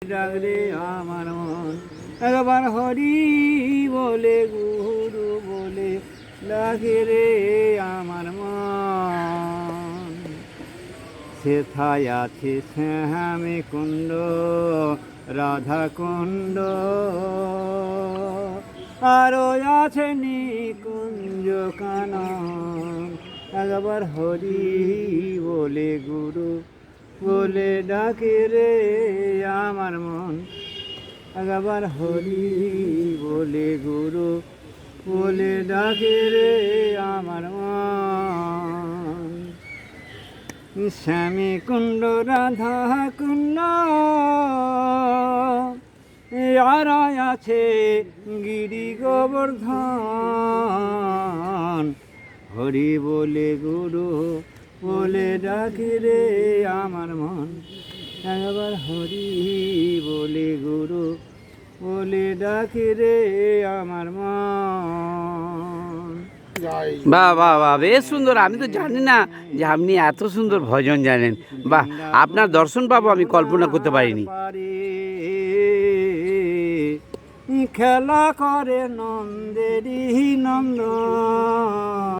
ডাকরে আমার মন একবার হরি বলে গুরু বলে ডাকে রে আমার মন। সেথায় আছে শ্যামে কুণ্ড রাধা কুণ্ড, আরো আছে নিকুঞ্জ কানন। একবার হরি বলে গুরু বলে ডাকে রে আমার মন। একবার হরি বলে গুরু বলে ডাকে রে আমার মন। শ্যামী কুণ্ড রাধা কুণ্ড আর আছে গিরি গোবর্ধন। হরি বলে গুরু বলে ডাকে রে আমার মন। একবার হরি বলে গুরু বলে ডাকে রে আমার মন। বাহ বাহ বাহ, বেশ সুন্দর। আমি তো জানি না যে আপনি এত সুন্দর ভজন জানেন। বাহ, আপনার দর্শন পাবো আমি কল্পনা করতে পারিনি। খেলা করে নন্দেরই নন্দন।